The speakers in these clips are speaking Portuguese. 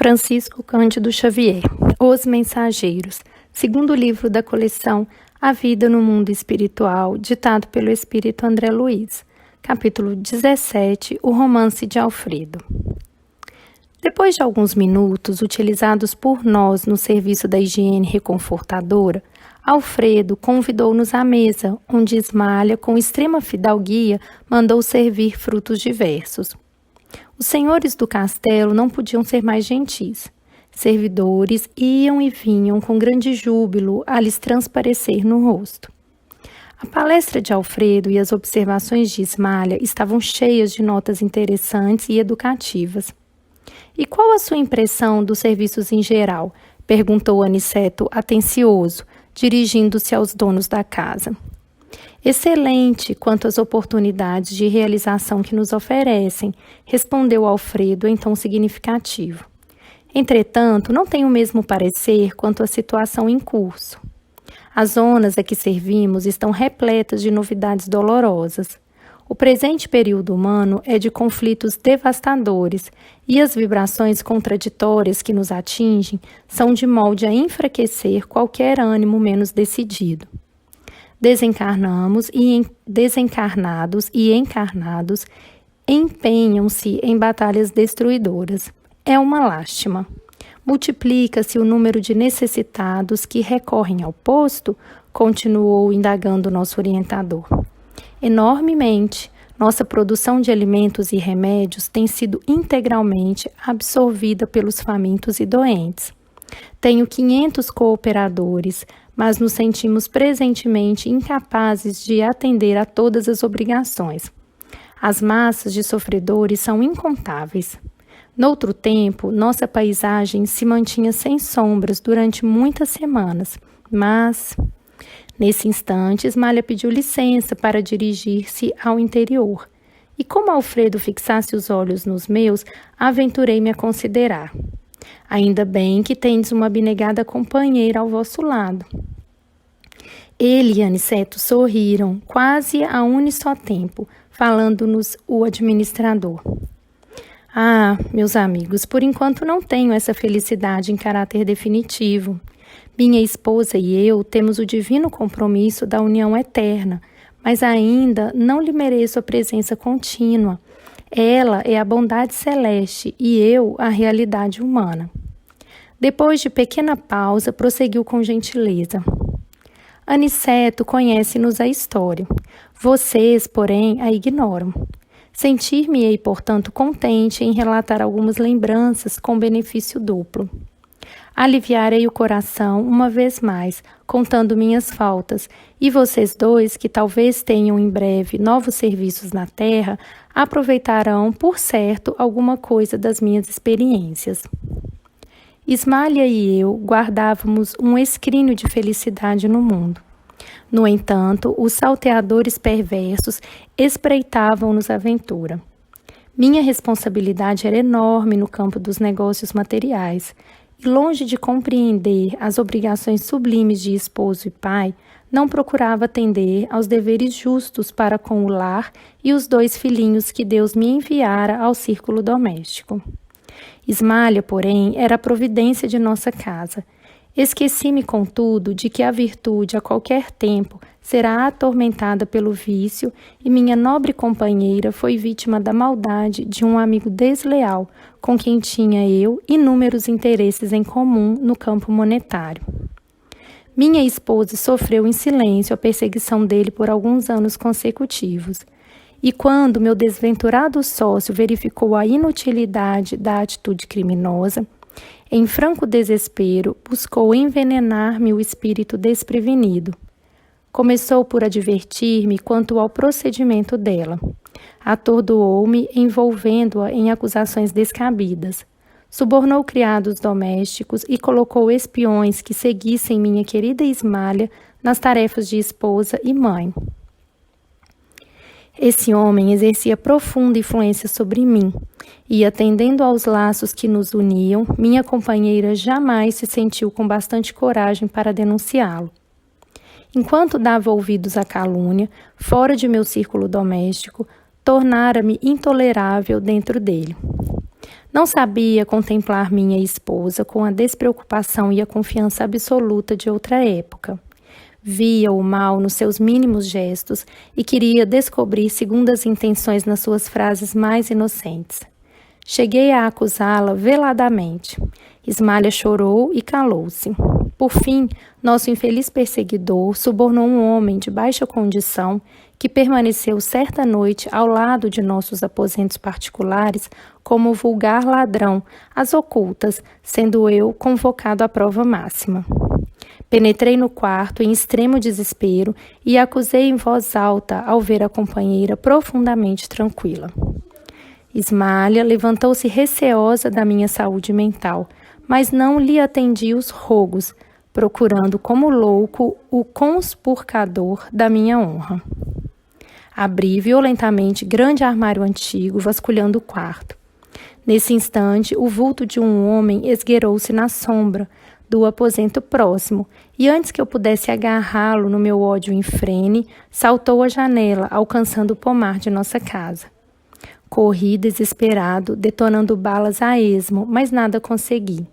Francisco Cândido Xavier, Os Mensageiros, segundo livro da coleção A Vida no Mundo Espiritual, ditado pelo Espírito André Luiz, capítulo 17, O Romance de Alfredo. Depois de alguns minutos utilizados por nós no serviço da higiene reconfortadora, Alfredo convidou-nos à mesa, onde Ismália, com extrema fidalguia, mandou servir frutos diversos. Os senhores do castelo não podiam ser mais gentis. Servidores iam e vinham com grande júbilo a lhes transparecer no rosto. A palestra de Alfredo e as observações de Ismália estavam cheias de notas interessantes e educativas. "E qual a sua impressão dos serviços em geral?" perguntou Aniceto, atencioso, dirigindo-se aos donos da casa. "Excelente quanto às oportunidades de realização que nos oferecem", respondeu Alfredo em tom significativo. "Entretanto, não tenho o mesmo parecer quanto à situação em curso. As zonas a que servimos estão repletas de novidades dolorosas. O presente período humano é de conflitos devastadores e as vibrações contraditórias que nos atingem são de molde a enfraquecer qualquer ânimo menos decidido. Desencarnados e encarnados empenham-se em batalhas destruidoras. É uma lástima. Multiplica-se o número de necessitados que recorrem ao posto?" continuou indagando nosso orientador. "Enormemente. Nossa produção de alimentos e remédios tem sido integralmente absorvida pelos famintos e doentes. Tenho 500 cooperadores, mas nos sentimos presentemente incapazes de atender a todas as obrigações. As massas de sofredores são incontáveis. Noutro tempo, nossa paisagem se mantinha sem sombras durante muitas semanas, mas..." Nesse instante, Ismália pediu licença para dirigir-se ao interior, e como Alfredo fixasse os olhos nos meus, aventurei-me a considerar. "Ainda bem que tendes uma abnegada companheira ao vosso lado." Ele e Aniceto sorriram, quase a só tempo, falando-nos o administrador. "Ah, meus amigos, por enquanto não tenho essa felicidade em caráter definitivo. Minha esposa e eu temos o divino compromisso da união eterna, mas ainda não lhe mereço a presença contínua. Ela é a bondade celeste e eu a realidade humana." Depois de pequena pausa, prosseguiu com gentileza. "Aniceto conhece-nos a história. Vocês, porém, a ignoram. Sentir-me-ei, portanto, contente em relatar algumas lembranças com benefício duplo. Aliviarei o coração uma vez mais, contando minhas faltas, e vocês dois, que talvez tenham em breve novos serviços na terra, aproveitarão, por certo, alguma coisa das minhas experiências." Ismália e eu guardávamos um escrínio de felicidade no mundo. No entanto, os salteadores perversos espreitavam-nos a aventura. Minha responsabilidade era enorme no campo dos negócios materiais, e longe de compreender as obrigações sublimes de esposo e pai, não procurava atender aos deveres justos para com o lar e os 2 filhinhos que Deus me enviara ao círculo doméstico. Ismália, porém, era a providência de nossa casa. Esqueci-me, contudo, de que a virtude, a qualquer tempo, será atormentada pelo vício, e minha nobre companheira foi vítima da maldade de um amigo desleal, com quem tinha eu inúmeros interesses em comum no campo monetário. Minha esposa sofreu em silêncio a perseguição dele por alguns anos consecutivos, e quando meu desventurado sócio verificou a inutilidade da atitude criminosa, em franco desespero, buscou envenenar-me o espírito desprevenido. Começou por advertir-me quanto ao procedimento dela. Atordoou-me, envolvendo-a em acusações descabidas. Subornou criados domésticos e colocou espiões que seguissem minha querida Ismália nas tarefas de esposa e mãe. Esse homem exercia profunda influência sobre mim, e, atendendo aos laços que nos uniam, minha companheira jamais se sentiu com bastante coragem para denunciá-lo. Enquanto dava ouvidos à calúnia, fora de meu círculo doméstico, tornara-me intolerável dentro dele. Não sabia contemplar minha esposa com a despreocupação e a confiança absoluta de outra época. Via o mal nos seus mínimos gestos e queria descobrir segundas intenções nas suas frases mais inocentes. Cheguei a acusá-la veladamente. Ismália chorou e calou-se. Por fim, nosso infeliz perseguidor subornou um homem de baixa condição que permaneceu certa noite ao lado de nossos aposentos particulares como vulgar ladrão, às ocultas, sendo eu convocado à prova máxima. Penetrei no quarto em extremo desespero e acusei em voz alta ao ver a companheira profundamente tranquila. Ismália levantou-se receosa da minha saúde mental, mas não lhe atendi os rogos, procurando como louco o conspurcador da minha honra. Abri violentamente grande armário antigo, vasculhando o quarto. Nesse instante, o vulto de um homem esgueirou-se na sombra do aposento próximo, e antes que eu pudesse agarrá-lo no meu ódio infrene, saltou a janela, alcançando o pomar de nossa casa. Corri desesperado, detonando balas a esmo, mas nada consegui.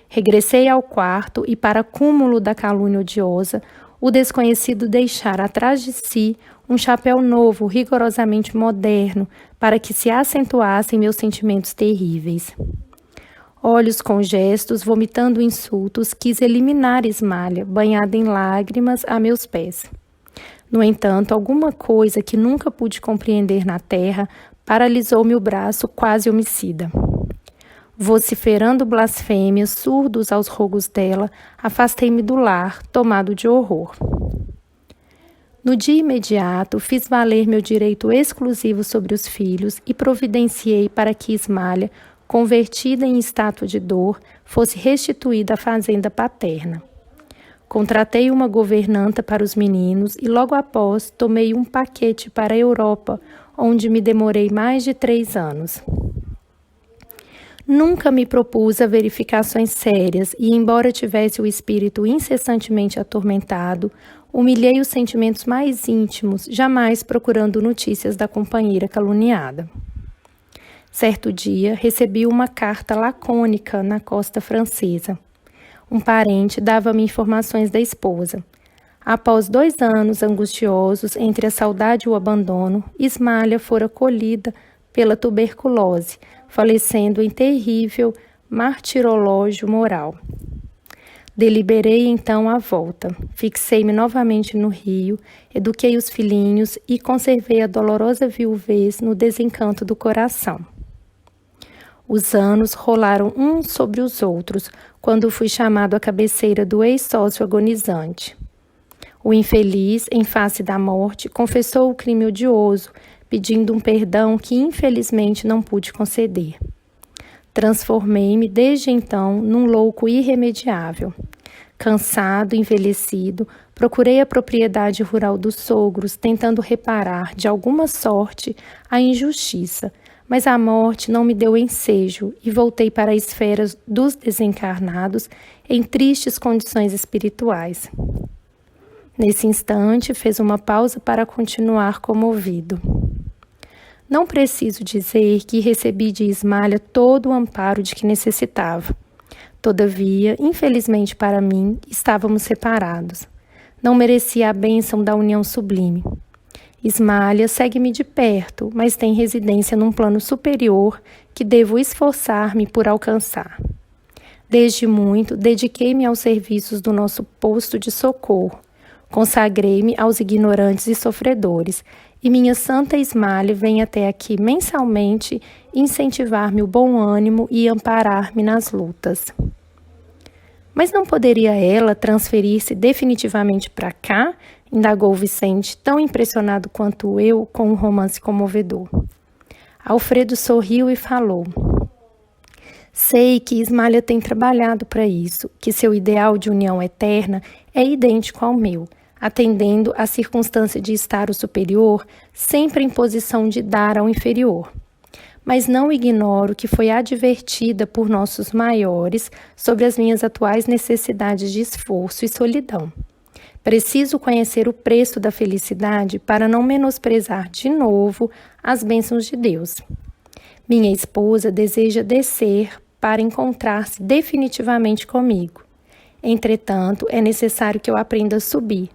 Regressei ao quarto e, para cúmulo da calúnia odiosa, o desconhecido deixara atrás de si um chapéu novo, rigorosamente moderno, para que se acentuassem meus sentimentos terríveis. Olhos com gestos, vomitando insultos, quis eliminar Ismália, banhada em lágrimas, a meus pés. No entanto, alguma coisa que nunca pude compreender na terra paralisou-me o braço quase homicida. Vociferando blasfêmias, surdos aos rogos dela, afastei-me do lar, tomado de horror. No dia imediato, fiz valer meu direito exclusivo sobre os filhos e providenciei para que Ismália, convertida em estátua de dor, fosse restituída à fazenda paterna. Contratei uma governanta para os meninos e logo após tomei um paquete para a Europa, onde me demorei mais de 3 anos. Nunca me propus a verificações sérias e, embora tivesse o espírito incessantemente atormentado, humilhei os sentimentos mais íntimos, jamais procurando notícias da companheira caluniada. Certo dia, recebi uma carta lacônica na costa francesa. Um parente dava-me informações da esposa. Após 2 anos angustiosos entre a saudade e o abandono, Ismália fora colhida pela tuberculose, falecendo em terrível martirológio moral. Deliberei então a volta. Fixei-me novamente no Rio, eduquei os filhinhos e conservei a dolorosa viuvez no desencanto do coração. Os anos rolaram uns sobre os outros, quando fui chamado à cabeceira do ex-sócio agonizante. O infeliz, em face da morte, confessou o crime odioso, pedindo um perdão que infelizmente não pude conceder. Transformei-me desde então num louco irremediável. Cansado, envelhecido, procurei a propriedade rural dos sogros, tentando reparar, de alguma sorte, a injustiça, mas a morte não me deu ensejo e voltei para a esfera dos desencarnados em tristes condições espirituais. Nesse instante, fez uma pausa para continuar comovido. Não preciso dizer que recebi de Ismália todo o amparo de que necessitava. Todavia, infelizmente para mim, estávamos separados. Não merecia a bênção da união sublime. Ismália segue-me de perto, mas tem residência num plano superior que devo esforçar-me por alcançar. Desde muito, dediquei-me aos serviços do nosso posto de socorro. Consagrei-me aos ignorantes e sofredores, e minha santa Ismália vem até aqui mensalmente incentivar-me o bom ânimo e amparar-me nas lutas. Mas não poderia ela transferir-se definitivamente para cá? Indagou Vicente, tão impressionado quanto eu com um romance comovedor. Alfredo sorriu e falou: sei que Ismália tem trabalhado para isso, que seu ideal de união eterna é idêntico ao meu, atendendo à circunstância de estar o superior sempre em posição de dar ao inferior. Mas não ignoro que foi advertida por nossos maiores sobre as minhas atuais necessidades de esforço e solidão. Preciso conhecer o preço da felicidade para não menosprezar de novo as bênçãos de Deus. Minha esposa deseja descer para encontrar-se definitivamente comigo. Entretanto, é necessário que eu aprenda a subir,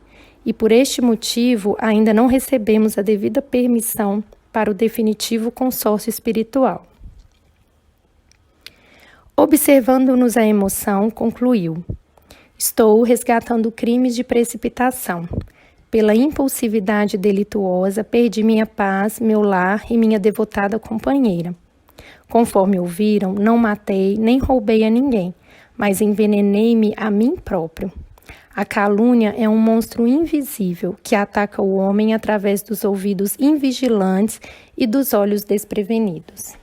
e por este motivo ainda não recebemos a devida permissão para o definitivo consórcio espiritual. Observando-nos a emoção, concluiu: estou resgatando crimes de precipitação. Pela impulsividade delituosa, perdi minha paz, meu lar e minha devotada companheira. Conforme ouviram, não matei nem roubei a ninguém, mas envenenei-me a mim próprio. A calúnia é um monstro invisível que ataca o homem através dos ouvidos invigilantes e dos olhos desprevenidos.